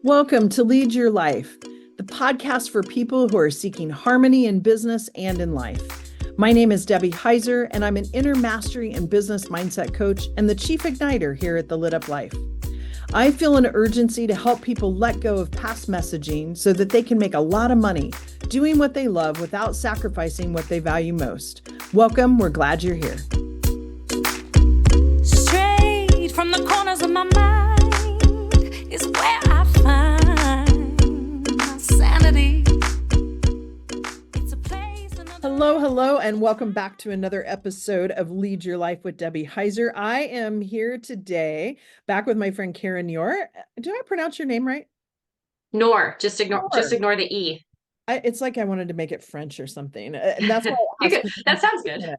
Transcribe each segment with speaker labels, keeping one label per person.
Speaker 1: Welcome to Lead Your Life, the podcast for people who are seeking harmony in business and in life. My name is Debbie Heiser, and I'm an inner mastery and business mindset coach and the chief igniter here at The Lit Up Life. I feel an urgency to help people let go of past messaging so that they can make a lot of money doing what they love without sacrificing what they value most. Welcome. We're glad you're here.
Speaker 2: Straight from the corners of my mind is where I find my sanity. It's a place.
Speaker 1: Hello, and welcome back to another episode of Lead Your Life with Debbie Heiser. I am here today, back with my friend Karen Neorr. Did I pronounce your name right?
Speaker 3: Nor, just ignore the E.
Speaker 1: It's like I wanted to make it French or something, and that's why I asked.
Speaker 3: That sounds good.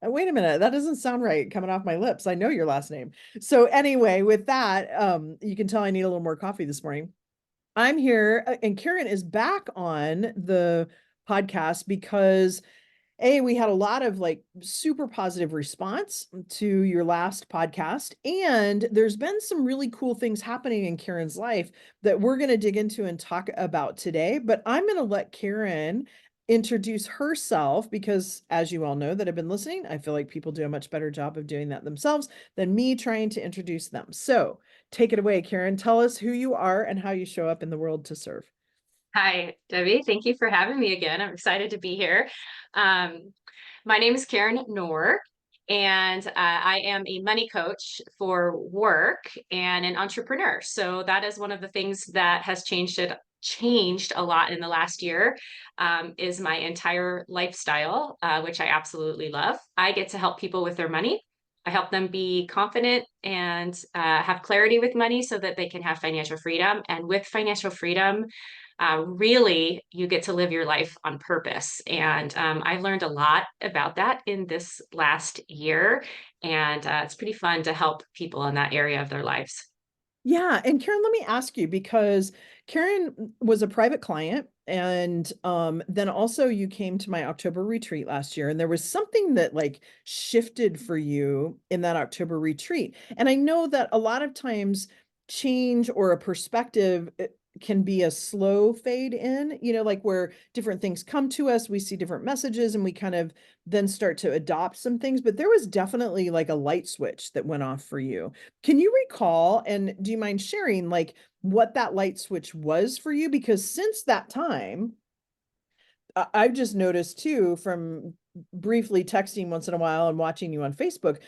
Speaker 1: Wait a minute, that doesn't sound right coming off my lips. I know your last name. So anyway, with that, you can tell I need a little more coffee this morning. I'm here, and Karen is back on the podcast because we had a lot of super positive response to your last podcast. And there's been some really cool things happening in Karen's life that we're going to dig into and talk about today. But I'm going to let Karen introduce herself because, as you all know that have been listening, I feel like people do a much better job of doing that themselves than me trying to introduce them. So take it away, Karen. Tell us who you are and how you show up in the world to serve.
Speaker 3: Hi, Debbie. Thank you for having me again. I'm excited to be here. My name is Karen Neorr, and I am a money coach for work and an entrepreneur. So that is one of the things that has changed a lot in the last year, is my entire lifestyle, which I absolutely love. I get to help people with their money. I help them be confident and have clarity with money so that they can have financial freedom. And with financial freedom, really, you get to live your life on purpose. And I learned a lot about that in this last year. And it's pretty fun to help people in that area of their lives.
Speaker 1: Yeah. And Karen, let me ask you, because Karen was a private client, and then also you came to my October retreat last year, and there was something that shifted for you in that October retreat. And I know that a lot of times change or a perspective can be a slow fade in, where different things come to us, we see different messages, and we kind of then start to adopt some things. But there was definitely a light switch that went off for you. Can you recall, and do you mind sharing what that light switch was for you? Because since that time, I've just noticed too, from briefly texting once in a while and watching you on Facebook,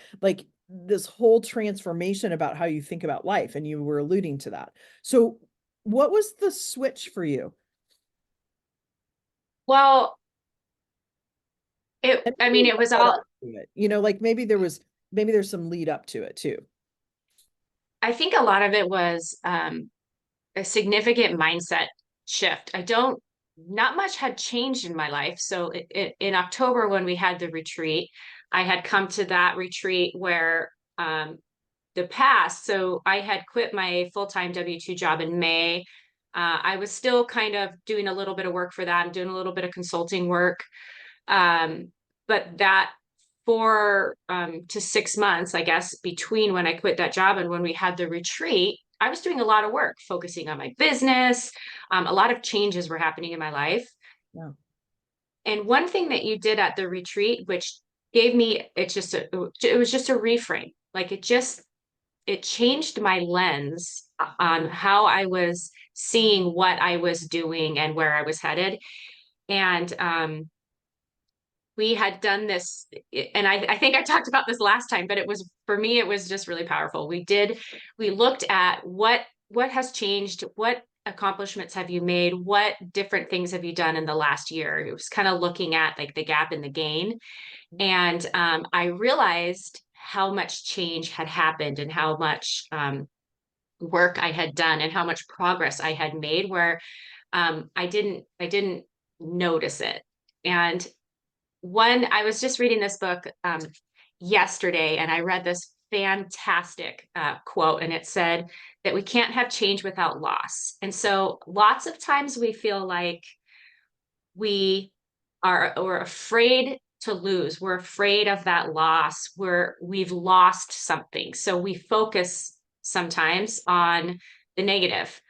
Speaker 1: this whole transformation about how you think about life, and you were alluding to that. So what was the switch for you?
Speaker 3: Well, it was all,
Speaker 1: maybe there's some lead up to it too.
Speaker 3: I think a lot of it was a significant mindset shift. Not much had changed in my life. So in October, when we had the retreat, I had come to that retreat where so I had quit my full-time W-2 job in May. I was still kind of doing a little bit of work for that. I'm doing a little bit of consulting work. But that 4 to 6 months, I guess, between when I quit that job and when we had the retreat, I was doing a lot of work, focusing on my business. A lot of changes were happening in my life.
Speaker 1: Yeah.
Speaker 3: And one thing that you did at the retreat, which gave me, it was just a reframe. It changed my lens on how I was seeing what I was doing and where I was headed. And we had done this, and I think I talked about this last time, but for me, it was just really powerful. We looked at what has changed, what accomplishments have you made, what different things have you done in the last year? It was kind of looking at the gap and the gain. And I realized how much change had happened and how much work I had done and how much progress I had made where I didn't notice it. And I was just reading this book yesterday, and I read this fantastic quote, and it said that we can't have change without loss. And so lots of times we feel like we're afraid to lose. We're afraid of that loss. We've lost something. So we focus sometimes on the negative.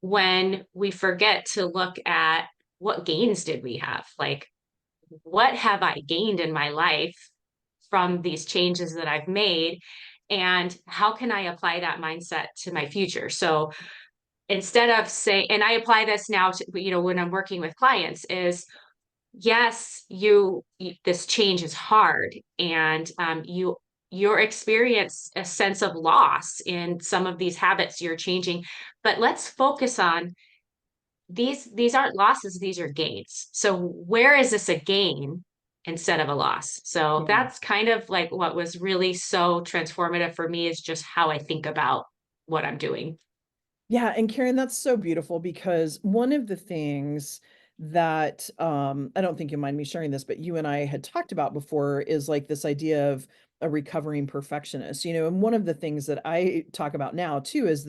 Speaker 3: when we forget to look at what gains did we have? Like, what have I gained in my life from these changes that I've made? And how can I apply that mindset to my future? So instead of saying, and I apply this now to, when I'm working with clients, is yes, this change is hard, and you're experience a sense of loss in some of these habits you're changing, but let's focus on these aren't losses, these are gains. So where is this a gain instead of a loss? So
Speaker 1: Yeah.
Speaker 3: that's kind of like what was really so transformative for me, is just how I think about what I'm doing.
Speaker 1: Yeah, and Karen, that's so beautiful because one of the things that I don't think you mind me sharing this, but you and I had talked about before is like this idea of a recovering perfectionist, and one of the things that I talk about now too is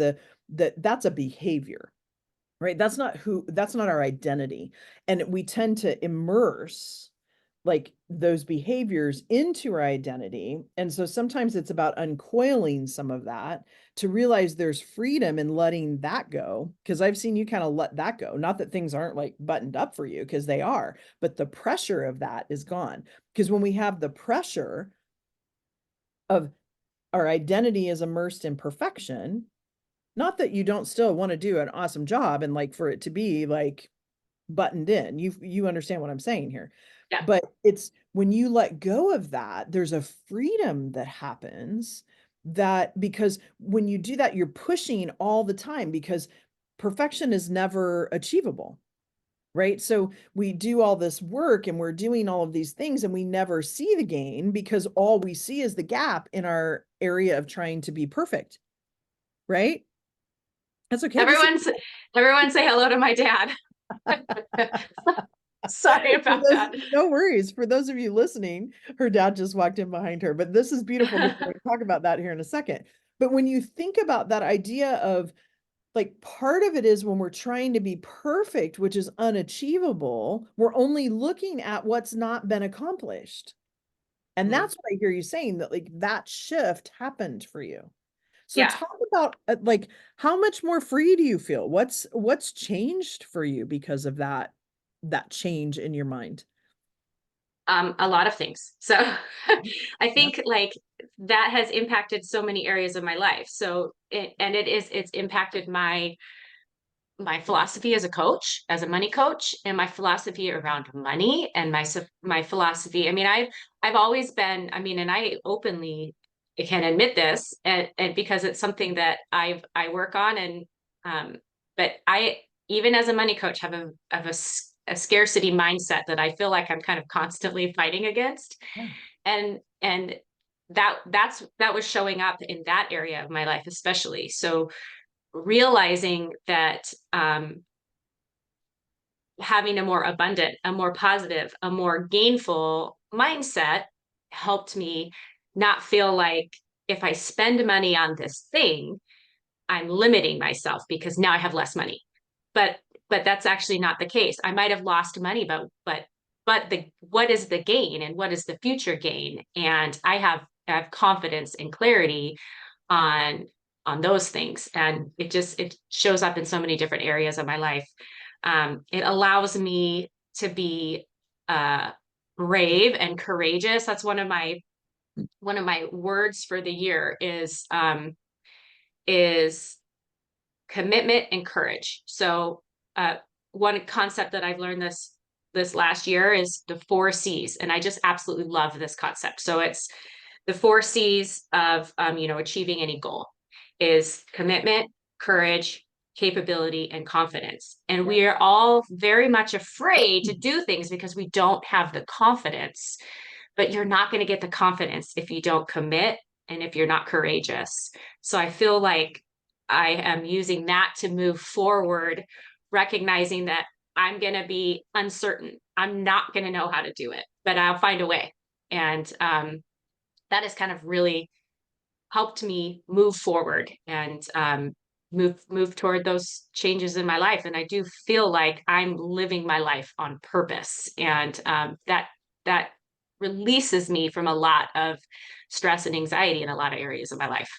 Speaker 1: that's a behavior, right? That's not our identity. And we tend to immerse like those behaviors into our identity. And so sometimes it's about uncoiling some of that to realize there's freedom in letting that go. Because I've seen you kind of let that go. Not that things aren't like buttoned up for you, because they are, but the pressure of that is gone. Because when we have the pressure of our identity is immersed in perfection, not that you don't still want to do an awesome job and like for it to be like buttoned in. You understand what I'm saying here.
Speaker 3: Yeah.
Speaker 1: But it's when you let go of that, there's a freedom that happens, that because when you do that, you're pushing all the time because perfection is never achievable. Right. So we do all this work and we're doing all of these things and we never see the gain because all we see is the gap in our area of trying to be perfect. Right. That's okay. This is
Speaker 3: Everyone say hello to my dad. Sorry
Speaker 1: for
Speaker 3: about
Speaker 1: those,
Speaker 3: that.
Speaker 1: no worries. For those of you listening, her dad just walked in behind her, but this is beautiful because we're going to talk about that here in a second. But when you think about that idea of like part of it is when we're trying to be perfect, which is unachievable, we're only looking at what's not been accomplished. And
Speaker 3: Mhm.
Speaker 1: that's what I hear you saying, that like that shift happened for you. So
Speaker 3: Yeah.
Speaker 1: talk about like how much more free do you feel? What's changed for you because of that change in your mind?
Speaker 3: A lot of things. So I
Speaker 1: Yeah.
Speaker 3: think like that has impacted so many areas of my life. So it's impacted my philosophy as a coach, as a money coach, and my philosophy around money, and my philosophy. I mean, I've always been, I mean, and I openly can admit this, and because it's something that I work on, and um, but I, even as a money coach, have a scarcity mindset that I feel like I'm kind of constantly fighting against,
Speaker 1: Yeah.
Speaker 3: and that was showing up in that area of my life especially. So realizing that having a more abundant, a more positive, a more gainful mindset helped me not feel like if I spend money on this thing, I'm limiting myself because now I have less money. But that's actually not the case. I might have lost money, but the what is the gain and what is the future gain? And I have confidence and clarity on those things, and it shows up in so many different areas of my life. It allows me to be uh brave and courageous. That's one of my words for the year is commitment and courage. So one concept that I've learned this last year is the 4 C's, and I just absolutely love this concept. So it's the 4 C's of achieving any goal is commitment, courage, capability, and confidence. And
Speaker 1: Yeah.
Speaker 3: we are all very much afraid to do things because we don't have the confidence. But you're not going to get the confidence if you don't commit and if you're not courageous. So I feel like I am using that to move forward, recognizing that I'm going to be uncertain. I'm not going to know how to do it, but I'll find a way. And that has kind of really helped me move forward and move toward those changes in my life. And I do feel like I'm living my life on purpose, and that releases me from a lot of stress and anxiety in a lot of areas of my life.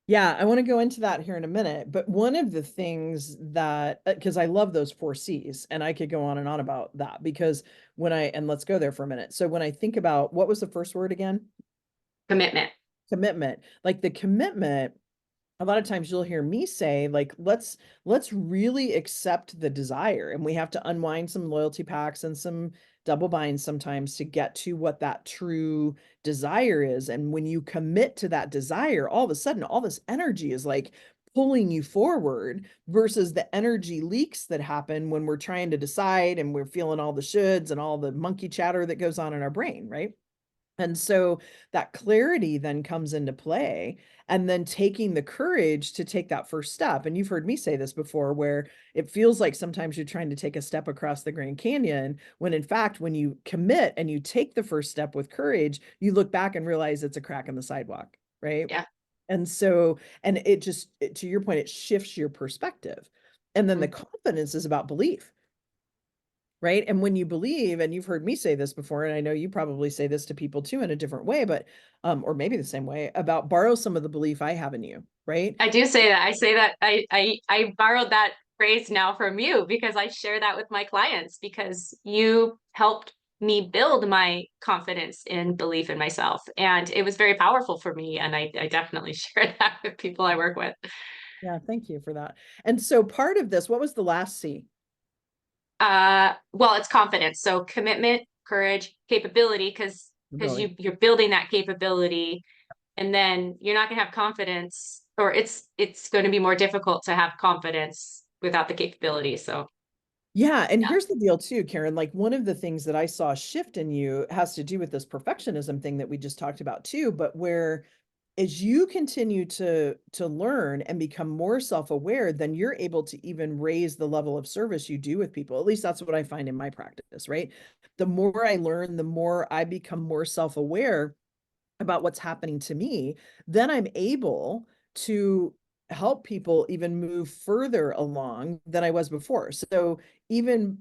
Speaker 1: Yeah, I want to go into that here in a minute. But one of the things that, because I love those four C's, and I could go on and on about that because and let's go there for a minute. So when I think about what was the first word again?
Speaker 3: Commitment.
Speaker 1: Commitment. Like the commitment, a lot of times you'll hear me say, like, let's really accept the desire. And we have to unwind some loyalty packs and some double binds sometimes to get to what that true desire is. And when you commit to that desire, all of a sudden all this energy is like pulling you forward versus the energy leaks that happen when we're trying to decide and we're feeling all the shoulds and all the monkey chatter that goes on in our brain, right? And so that clarity then comes into play, and then taking the courage to take that first step. And you've heard me say this before, where it feels like sometimes you're trying to take a step across the Grand Canyon, when in fact, when you commit and you take the first step with courage, you look back and realize it's a crack in the sidewalk, right?
Speaker 3: Yeah.
Speaker 1: And so, and to your point, it shifts your perspective. And then the
Speaker 3: Mhm.
Speaker 1: confidence is about belief. Right. And when you believe, and you've heard me say this before, and I know you probably say this to people too in a different way, but, or maybe the same way, about borrow some of the belief I have in you. Right.
Speaker 3: I do say that. I say that I borrowed that phrase now from you because I share that with my clients because you helped me build my confidence and belief in myself. And it was very powerful for me. And I definitely share that with people I work with.
Speaker 1: Yeah. Thank you for that. And so part of this, what was the last C?
Speaker 3: Well, it's confidence. So commitment, courage, capability, because
Speaker 1: Ability.
Speaker 3: you're building that capability, and then you're not gonna have confidence, or it's going to be more difficult to have confidence without the capability. So
Speaker 1: Yeah. And
Speaker 3: yeah,
Speaker 1: here's the deal too, Karen, like one of the things that I saw shift in you has to do with this perfectionism thing that we just talked about too, but where as you continue to learn and become more self-aware, then you're able to even raise the level of service you do with people. At least that's what I find in my practice, right? The more I learn, the more I become more self-aware about what's happening to me, then I'm able to help people even move further along than I was before. So even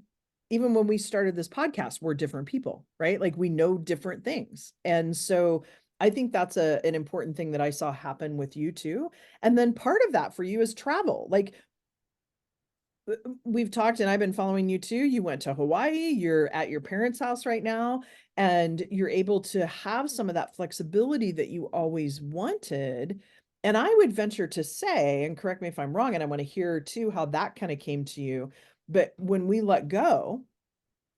Speaker 1: even when we started this podcast, we're different people, right? Like we know different things. And so I think that's an important thing that I saw happen with you too. And then part of that for you is travel. Like we've talked and I've been following you too. You went to Hawaii, you're at your parents' house right now, and you're able to have some of that flexibility that you always wanted. And I would venture to say, and correct me if I'm wrong, and I want to hear too how that kind of came to you. But when we let go,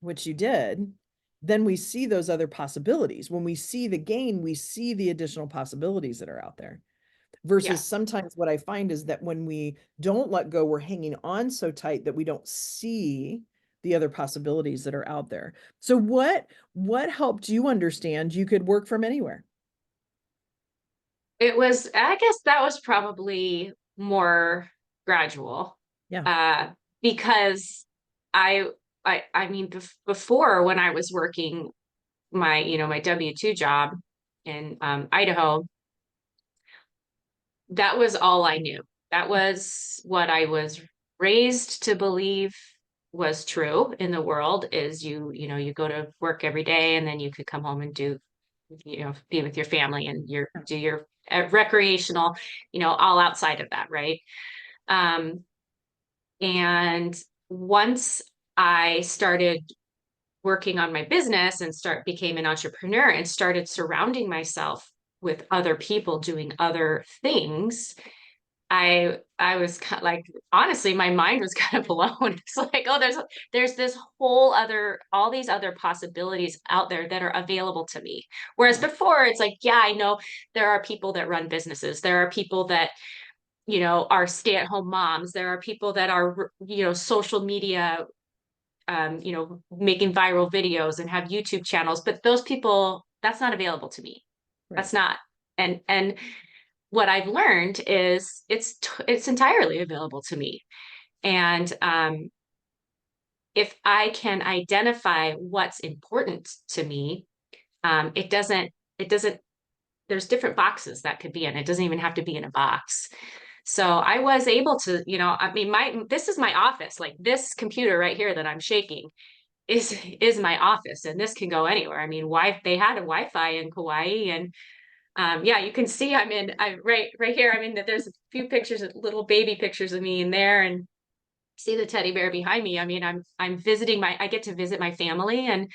Speaker 1: which you did, then we see those other possibilities. When we see the gain, we see the additional possibilities that are out there.
Speaker 3: yeah.
Speaker 1: Versus sometimes what I find is that when we don't let go, we're hanging on so tight that we don't see the other possibilities that are out there. So what helped you understand you could work from anywhere?
Speaker 3: It was, I guess that was probably more gradual,
Speaker 1: Yeah.
Speaker 3: uh, because I, I mean, before when I was working my W-2 job in Idaho, that was all I knew. That was what I was raised to believe was true in the world is you go to work every day and then you could come home and be with your family and do your recreational, all outside of that, right? Um, and once I started working on my business and became an entrepreneur and started surrounding myself with other people doing other things, I was kind of like, honestly, my mind was kind of blown. It's like, oh, there's this whole other all these other possibilities out there that are available to me. Whereas
Speaker 1: Yeah.
Speaker 3: before it's like, yeah, I know there are people that run businesses. There are people that, are stay-at-home moms. There are people that are, social media, making viral videos and have YouTube channels, but those people, that's not available to me.
Speaker 1: Right.
Speaker 3: That's not. And what I've learned is it's entirely available to me. And if I can identify what's important to me, it doesn't. There's different boxes that could be in. It doesn't even have to be in a box. So I was able to, I mean, this is my office. Like this computer right here that I'm shaking is my office, and this can go anywhere. I mean, why they had a Wi-Fi in Kauai, and Yeah, you can see I'm right here. I mean, that there's a few pictures, little baby pictures of me in there, and see the teddy bear behind me. I mean, I'm visiting I get to visit my family, and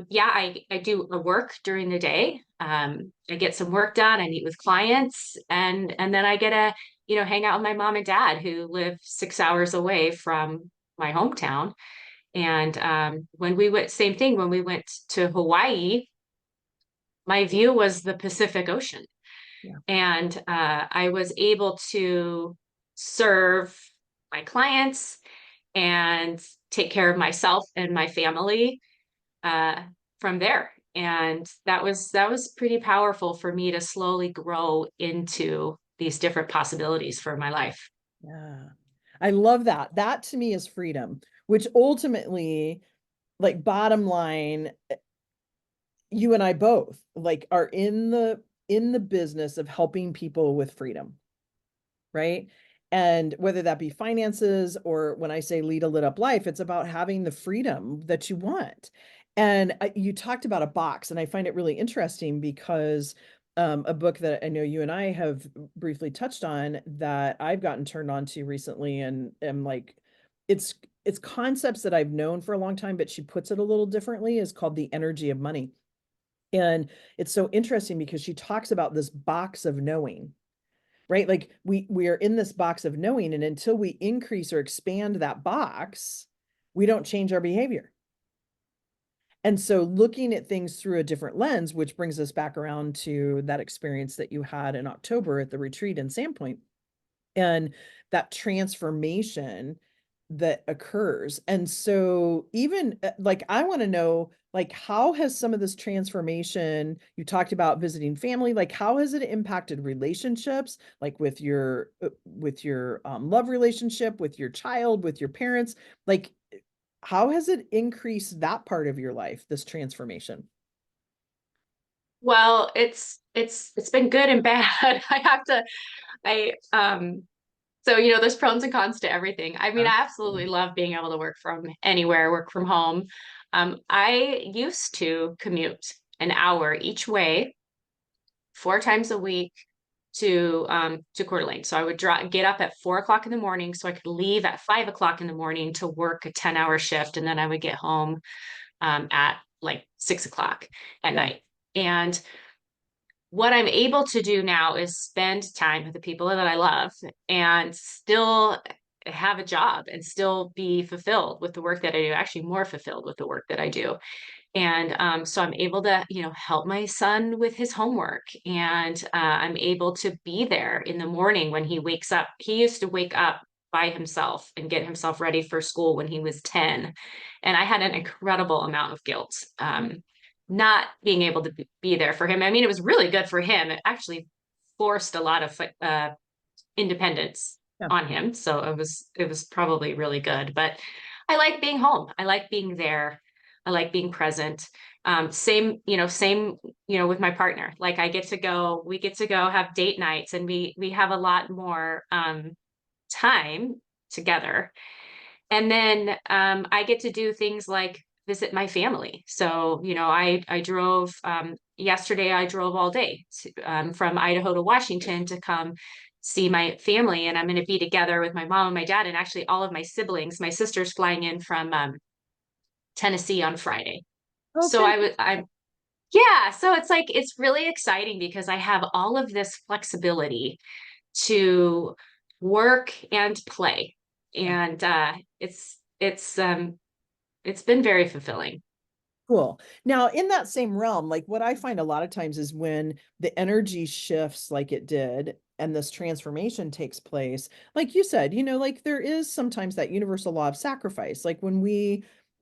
Speaker 3: yeah, I do a work during the day. I get some work done. I meet with clients, and then I get to, hang out with my mom and dad who live 6 hours away from my hometown. And when we went, same thing, when we went to Hawaii, my view was the Pacific Ocean.
Speaker 1: Yeah.
Speaker 3: And I was able to serve my clients and take care of myself and my family uh, from there. And that was pretty powerful for me to slowly grow into these different possibilities for my life.
Speaker 1: Yeah. I love that. That to me is freedom, which ultimately, like bottom line, you and I both like are in the business of helping people with freedom, right? And whether that be finances or when I say lead a lit up life, it's about having the freedom that you want. And you talked about a box, and I find it really interesting because a book that I know you and I have briefly touched on that I've gotten turned on to recently, and am like, it's it's concepts that I've known for a long time, but she puts it a little differently, is called The Energy of Money. And it's so interesting because she talks about this box of knowing, right? Like we are in this box of knowing, and until we increase or expand that box, we don't change our behavior. And so looking at things through a different lens, which brings us back around to that experience that you had in October at the retreat in Sandpoint, and that transformation that occurs. And so even like I want to know, like, how has some of this transformation, you talked about visiting family, like how has it impacted relationships, like with your love relationship, with your child, with your parents, like how has it increased that part of your life, this transformation?
Speaker 3: Well, it's been good and bad. I have to I So, there's pros and cons to everything. I mean, I absolutely
Speaker 1: Absolutely.
Speaker 3: love being able to work from anywhere, work from home. I used to commute an hour each way, 4 times a week to Coeur d'Alene. So I would get up at 4 o'clock in the morning so I could leave at 5 o'clock in the morning to work a 10-hour shift, and then I would get home at like 6 o'clock at
Speaker 1: Yeah.
Speaker 3: night. And what I'm able to do now is spend time with the people that I love and still have a job and still be fulfilled with the work that I do, actually more fulfilled with the work that I do. And so I'm able to, help my son with his homework. And I'm able to be there in the morning when he wakes up. He used to wake up by himself and get himself ready for school when he was 10. And I had an incredible amount of guilt, not being able to be there for him. I mean, it was really good for him. It actually forced a lot of independence
Speaker 1: Yeah.
Speaker 3: on him. So it was probably really good. But I like being home. I like being there. I like being present. Same, with my partner. Like we get to go have date nights, and we have a lot more time together. And then I get to do things like visit my family. So, I drove yesterday, I drove all day from Idaho to Washington to come see my family. And I'm going to be together with my mom and my dad, and actually all of my siblings. My sister's flying in from Tennessee on Friday.
Speaker 1: Oh,
Speaker 3: So
Speaker 1: fantastic.
Speaker 3: yeah. So it's like, it's really exciting because I have all of this flexibility to work and play.
Speaker 1: Yeah.
Speaker 3: And it's been very fulfilling.
Speaker 1: Cool. Now, in that same realm, like what I find a lot of times is when the energy shifts like it did and this transformation takes place, like you said, like there is sometimes that universal law of sacrifice. Like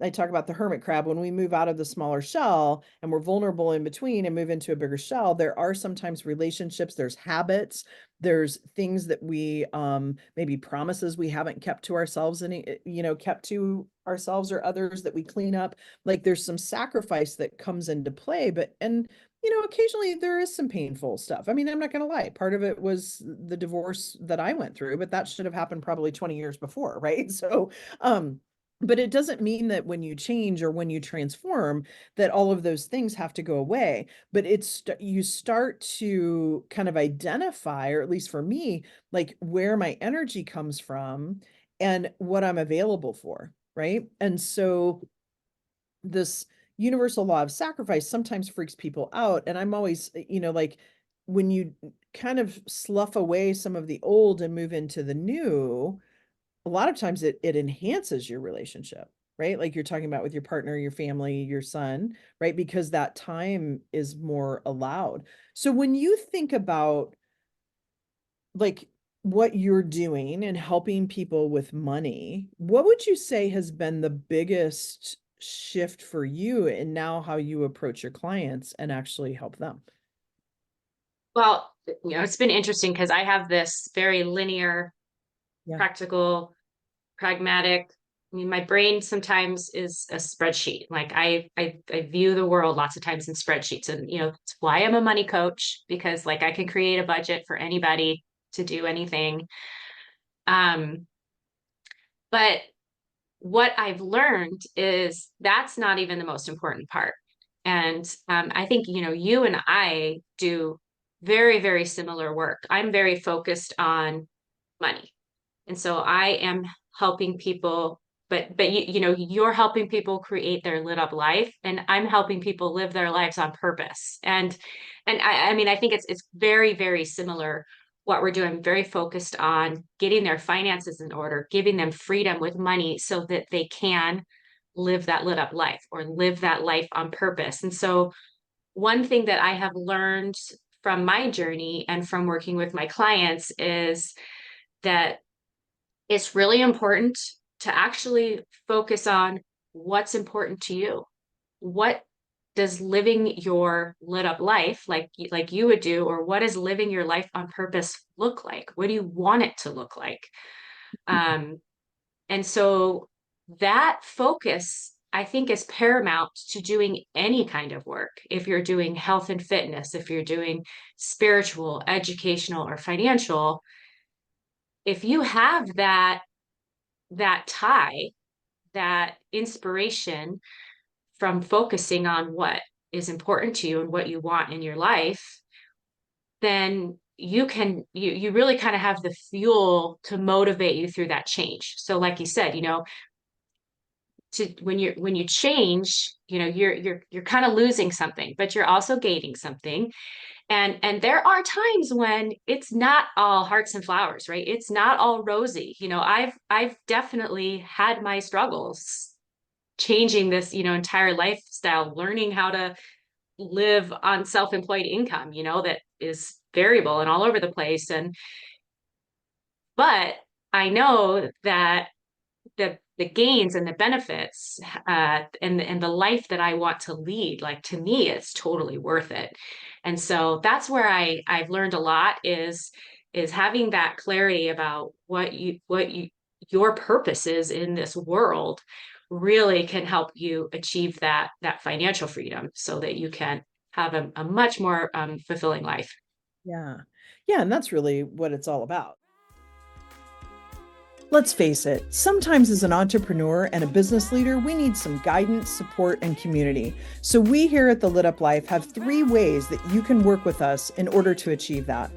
Speaker 1: I talk about the hermit crab, when we move out of the smaller shell and we're vulnerable in between and move into a bigger shell, there are sometimes relationships, there's habits, there's things that we maybe promises we haven't kept to ourselves, and kept to ourselves or others, that we clean up. Like there's some sacrifice that comes into play, but occasionally there is some painful stuff. I mean, I'm not going to lie, part of it was the divorce that I went through, but that should have happened probably 20 years before, right? So um But it doesn't mean that when you change or when you transform, that all of those things have to go away. But you start to kind of identify, or at least for me, like where my energy comes from and what I'm available for, right? And so this universal law of sacrifice sometimes freaks people out. And I'm always, like when you kind of slough away some of the old and move into the new, a lot of times it enhances your relationship, right? Like you're talking about with your partner, your family, your son, right? Because that time is more allowed. So when you think about like what you're doing and helping people with money, what would you say has been the biggest shift for you in now how you approach your clients and actually help them?
Speaker 3: Well, it's been interesting because I have this very linear,
Speaker 1: Yeah.
Speaker 3: practical, pragmatic. I mean, my brain sometimes is a spreadsheet. Like I view the world lots of times in spreadsheets, and it's why I'm a money coach, because like I can create a budget for anybody to do anything. Um, but what I've learned is that's not even the most important part. And I think, you and I do very, very similar work. I'm very focused on money. And so I am helping people, but you're helping people create their lit up life, and I'm helping people live their lives on purpose. And I mean, I think it's very, very similar what we're doing, very focused on getting their finances in order, giving them freedom with money so that they can live that lit up life or live that life on purpose. And so one thing that I have learned from my journey and from working with my clients is that it's really important to actually focus on what's important to you. What does living your lit up life like you would do, or what does living your life on purpose look like? What do you want it to look like? Um, and so that focus, I think, is paramount to doing any kind of work. If you're doing health and fitness, if you're doing spiritual, educational, or financial, if you have that tie, that inspiration from focusing on what is important to you and what you want in your life, then you really kind of have the fuel to motivate you through that change. So like you said, when you change, you're kind of losing something, but you're also gaining something. And there are times when it's not all hearts and flowers, right? It's not all rosy. I've definitely had my struggles changing this, entire lifestyle, learning how to live on self-employed income, that is variable and all over the place. But I know that the gains and the benefits and the life that I want to lead, like to me, it's totally worth it. And so that's where I've learned a lot is having that clarity about what your purpose is in this world really can help you achieve that financial freedom so that you can have a much more fulfilling life.
Speaker 1: Yeah. Yeah. And that's really what it's all about. Let's face it, sometimes as an entrepreneur and a business leader, we need some guidance, support, and community. So we here at The Lit Up Life have 3 ways that you can work with us in order to achieve that.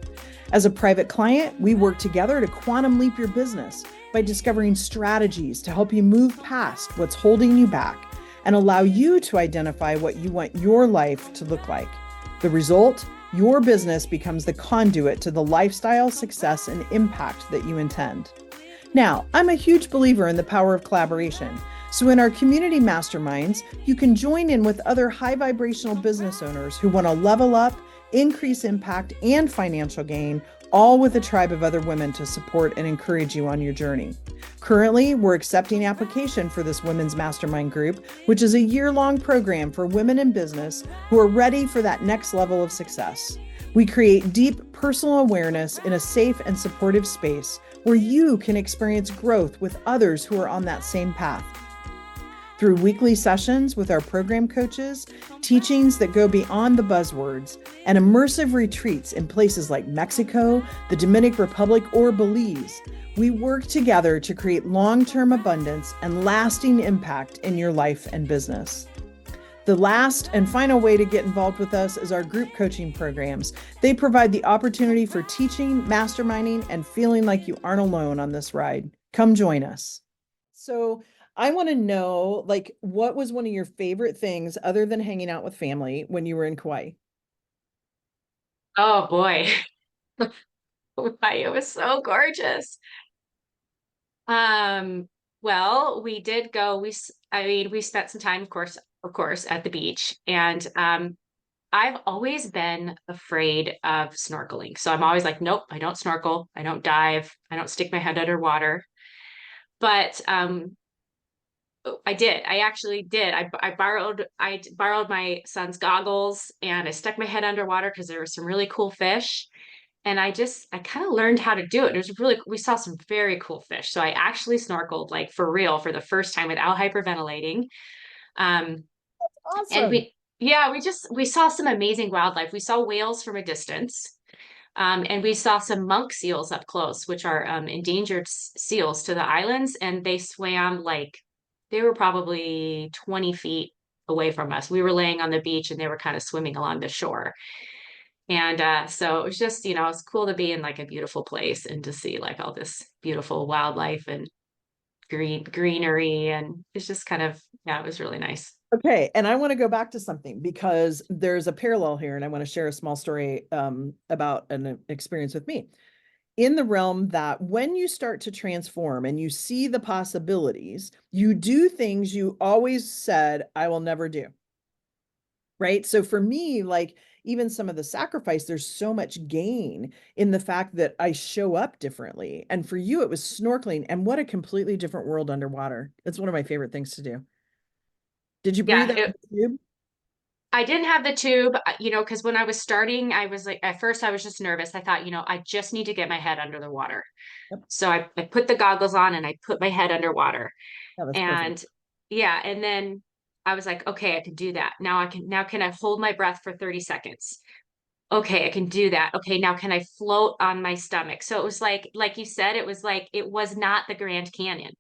Speaker 1: As a private client, we work together to quantum leap your business by discovering strategies to help you move past what's holding you back and allow you to identify what you want your life to look like. The result? Your business becomes the conduit to the lifestyle, success, and impact that you intend. Now, I'm a huge believer in the power of collaboration. So in our community masterminds, you can join in with other high vibrational business owners who want to level up, increase impact, and financial gain, all with a tribe of other women to support and encourage you on your journey. Currently, we're accepting application for this women's mastermind group, which is a year-long program for women in business who are ready for that next level of success. We create deep personal awareness in a safe and supportive space where you can experience growth with others who are on that same path. through weekly sessions with our program coaches, teachings that go beyond the buzzwords, and immersive retreats in places like Mexico, the Dominican Republic, or Belize. We work together to create long-term abundance and lasting impact in your life and business. The last and final way to get involved with us is our group coaching programs. They provide the opportunity for teaching, masterminding, and feeling like you aren't alone on this ride. Come join us. So I want to know, like, what was one of your favorite things other than hanging out with family when you were in Kauai?
Speaker 3: Oh boy. Hawaii, it was so gorgeous. Um, well, we did go, I mean, we spent some time, of course, at the beach. And I've always been afraid of snorkeling. So I'm always like, nope, I don't snorkel, I don't dive, I don't stick my head underwater. But I did. I actually did. I borrowed my son's goggles and I stuck my head underwater because there were some really cool fish. And I kind of learned how to do it. It was really, we saw some very cool fish. So I actually snorkeled like for real for the first time without hyperventilating. Um, and
Speaker 1: Awesome.
Speaker 3: we saw some amazing wildlife. We saw whales from a distance. And we saw some monk seals up close, which are endangered seals to the islands. And they swam like they were probably 20 feet away from us. We were laying on the beach and they were kind of swimming along the shore. And so it was just, it's cool to be in like a beautiful place and to see like all this beautiful wildlife and greenery. And it's just kind of, yeah, it was really nice.
Speaker 1: Okay, and I want to go back to something because there's a parallel here, and I want to share a small story about an experience with me in the realm that when you start to transform and you see the possibilities, you do things you always said, I will never do. Right. So for me, like even some of the sacrifice, there's so much gain in the fact that I show up differently. And for you, it was snorkeling, and what a completely different world underwater. It's one of my favorite things to do. Did you breathe
Speaker 3: Yeah,
Speaker 1: out the tube?
Speaker 3: I didn't have the tube, because when I was starting, I was like, at first I was just nervous. I thought, I just need to get my head under the water.
Speaker 1: Yep.
Speaker 3: So I put the goggles on and I put my head underwater.
Speaker 1: Yeah, that's perfect.
Speaker 3: And yeah, and then I was like, okay, I can do that. Now can I hold my breath for 30 seconds? Okay, I can do that. Okay, now can I float on my stomach? So it was like you said, it was not the Grand Canyon.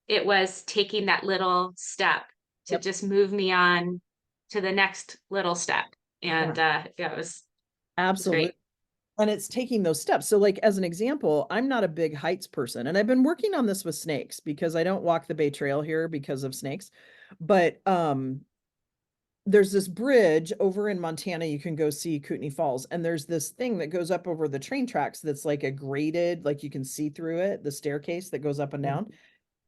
Speaker 3: It was taking that little step to
Speaker 1: Yep.
Speaker 3: just move me on to the next little step.
Speaker 1: Yeah,
Speaker 3: And yeah, it was
Speaker 1: absolutely.
Speaker 3: great.
Speaker 1: And it's taking those steps. So, like, as an example, I'm not a big heights person, and I've been working on this with snakes because I don't walk the Bay Trail here because of snakes. But there's this bridge over in Montana. You can go see Kootenai Falls, and there's this thing that goes up over the train tracks that's like a graded, like you can see through it, the staircase that goes up and down.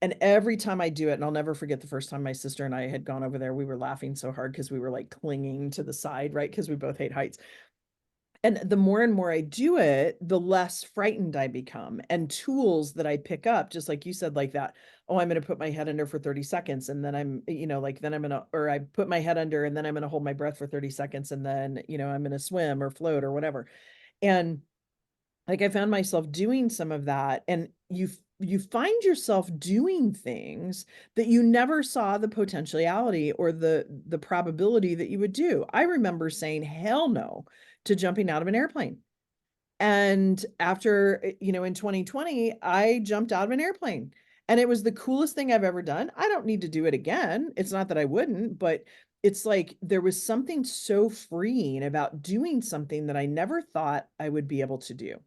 Speaker 1: And every time I do it, and I'll never forget the first time my sister and I had gone over there, we were laughing so hard because we were like clinging to the side, right? Because we both hate heights. And the more and more I do it, the less frightened I become. And tools that I pick up, just like you said, like that, oh, I'm going to put my head under for 30 seconds. And then then I'm going to, or I put my head under and then I'm going to hold my breath for 30 seconds. And then, I'm going to swim or float or whatever. And like I found myself doing some of that. And you find yourself doing things that you never saw the potentiality or the probability that you would do. I remember saying hell no to jumping out of an airplane. And after, in 2020, I jumped out of an airplane, and it was the coolest thing I've ever done. I don't need to do it again. It's not that I wouldn't, but it's like there was something so freeing about doing something that I never thought I would be able to do.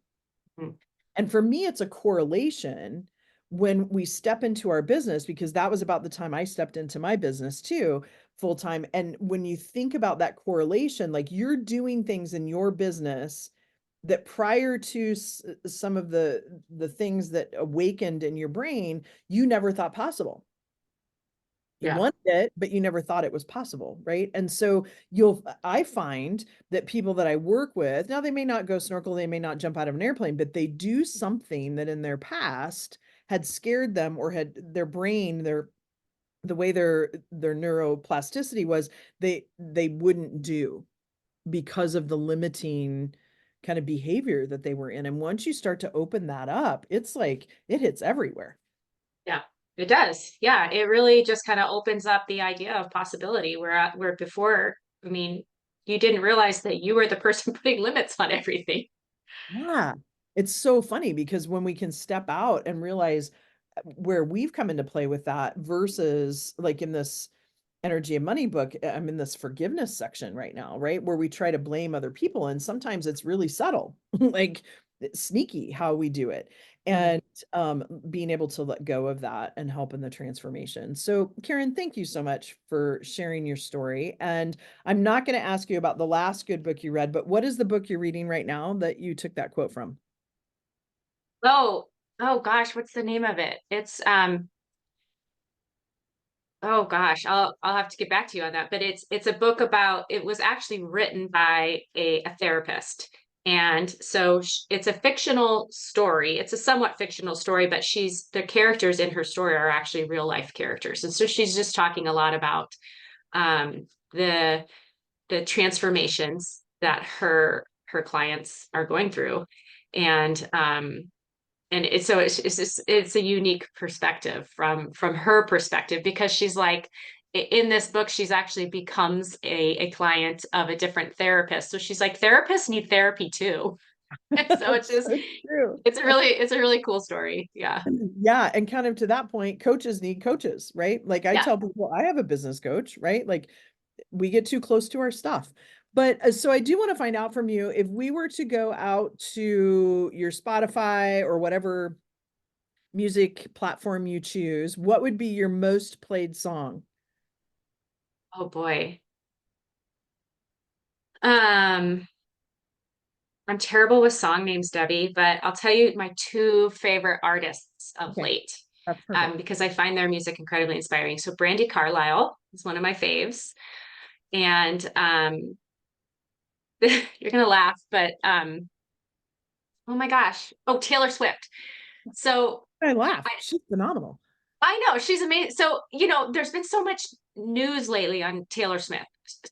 Speaker 3: Mhm.
Speaker 1: And for me, it's a correlation when we step into our business, because that was about the time I stepped into my business too, full time. And when you think about that correlation, like you're doing things in your business that prior to some of the things that awakened in your brain, you never thought possible. You
Speaker 3: Yeah.
Speaker 1: wanted it, but you never thought it was possible, right? And so I find that people that I work with, now they may not go snorkel, they may not jump out of an airplane, but they do something that in their past had scared them or had their brain, the way their neuroplasticity was, they wouldn't do because of the limiting kind of behavior that they were in. And once you start to open that up, it's like it hits everywhere.
Speaker 3: Yeah. It does. Yeah. It really just kind of opens up the idea of possibility where before, I mean, you didn't realize that you were the person putting limits on everything.
Speaker 1: Yeah. It's so funny because when we can step out and realize where we've come into play with that versus like in this energy and money book, I'm in this forgiveness section right now, right? Where we try to blame other people. And sometimes it's really subtle, like it's sneaky how we do it.
Speaker 3: Mhm.
Speaker 1: And being able to let go of that and help in the transformation. So, Karen, thank you so much for sharing your story. And I'm not going to ask you about the last good book you read, but what is the book you're reading right now that you took that quote from?
Speaker 3: Oh, oh gosh, what's the name of it? It's oh gosh, I'll have to get back to you on that. But it's a book about, it was actually written by a therapist. And so it's a fictional story. It's a somewhat fictional story, but the characters in her story are actually real life characters. And so she's just talking a lot about um the the transformations that her clients are going through. And it's just, it's a unique perspective from her perspective, because she's like, in this book she's actually becomes a client of a different therapist, so she's like, therapists need therapy too. So it's
Speaker 1: That's
Speaker 3: just,
Speaker 1: so true.
Speaker 3: it's a really cool story. Yeah.
Speaker 1: Yeah, and kind of to that point, coaches need coaches, right? Like I
Speaker 3: Yeah.
Speaker 1: tell people, I have a business coach, right? Like we get too close to our stuff. But so I do want to find out from you, if we were to go out to your Spotify or whatever music platform you choose, what would be your most played song?
Speaker 3: Oh boy. um I'm terrible with song names, Debbie, but I'll tell you my two favorite artists of
Speaker 1: Okay,
Speaker 3: late,
Speaker 1: that's perfect.
Speaker 3: because I find their music incredibly inspiring. So Brandy Carlisle is one of my faves. And you're gonna laugh, but oh my gosh. Oh, Taylor Swift. So
Speaker 1: I laugh.
Speaker 3: I
Speaker 1: She's phenomenal.
Speaker 3: I know she's amazing. So, there's been so much news lately on Taylor Smith.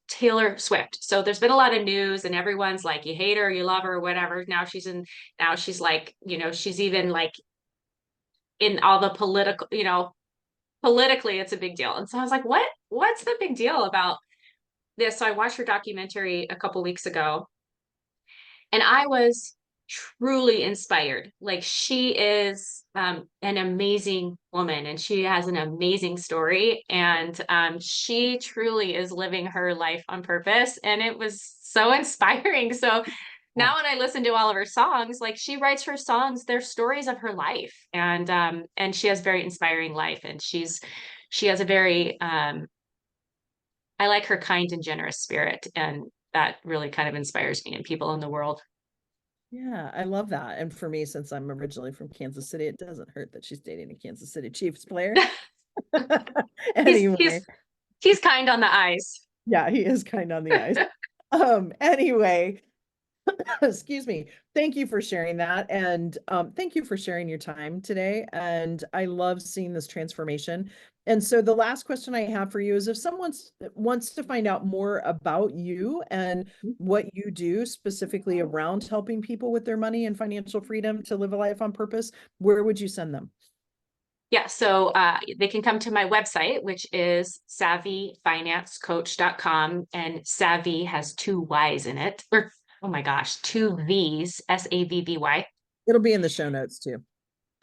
Speaker 3: Taylor Swift. So there's been a lot of news, and everyone's like, you hate her, you love her, whatever. Now she's like, she's even like in all the political, politically it's a big deal. And so I was like, what's the big deal about this? So I watched her documentary a couple weeks ago, and I was truly inspired. Like, she is an amazing woman, and she has an amazing story, and she truly is living her life on purpose, and it was so inspiring. So
Speaker 1: Yeah.
Speaker 3: now when I listen to all of her songs, like, she writes her songs, they're stories of her life, and she has very inspiring life, and she has a very I like her kind and generous spirit, and that really kind of inspires me and people in the world.
Speaker 1: Yeah, I love that. And for me, since I'm originally from Kansas City, it doesn't hurt that she's dating a Kansas City Chiefs player.
Speaker 3: he's
Speaker 1: Anyway,
Speaker 3: he's he's kind on the eyes.
Speaker 1: yeah, he is kind on the ice. Anyway, excuse me. Thank you for sharing that. And thank you for sharing your time today. And I love seeing this transformation. And so the last question I have for you is, if someone wants to find out more about you and what you do specifically around helping people with their money and financial freedom to live a life on purpose, where would you send them?
Speaker 3: Yeah, so they can come to my website, which is savvyfinancecoach.com, and savvy has two Y's in it. Or, oh my gosh, two V's, SAVVY.
Speaker 1: It'll be in the show notes too.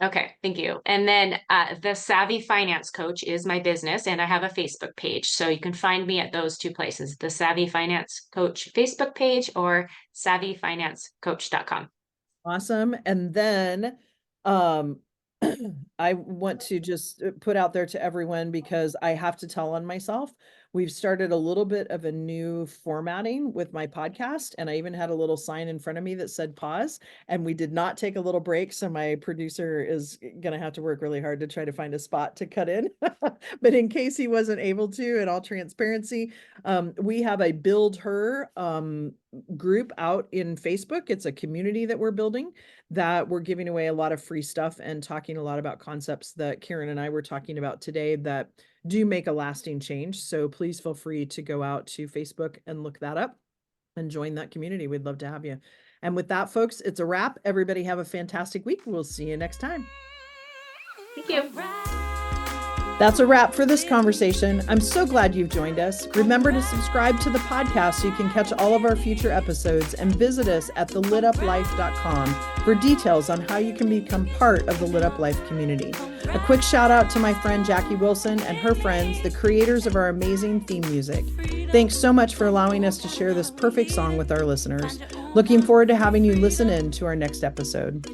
Speaker 3: Okay, thank you. And then the Savvy Finance Coach is my business, and I have a Facebook page. So you can find me at those two places, the Savvy Finance Coach Facebook page or savvyfinancecoach.com.
Speaker 1: Awesome. And then um I want to just put out there to everyone, because I have to tell on myself. We've started a little bit of a new formatting with my podcast, and I even had a little sign in front of me that said pause, and we did not take a little break. So my producer is going to have to work really hard to try to find a spot to cut in. But in case he wasn't able to, in all transparency, we have a Build Her group out in Facebook. It's a community that we're building, that we're giving away a lot of free stuff and talking a lot about concepts that Karen and I were talking about today that do make a lasting change. So please feel free to go out to Facebook and look that up and join that community. We'd love to have you. And with that, folks, it's a wrap. Everybody have a fantastic week. We'll see you next time.
Speaker 3: Thank you.
Speaker 1: That's a wrap for this conversation. I'm so glad you've joined us. Remember to subscribe to the podcast so you can catch all of our future episodes, and visit us at thelituplife.com for details on how you can become part of the Lit Up Life community. A quick shout out to my friend Jackie Wilson and her friends, the creators of our amazing theme music. Thanks so much for allowing us to share this perfect song with our listeners. Looking forward to having you listen in to our next episode.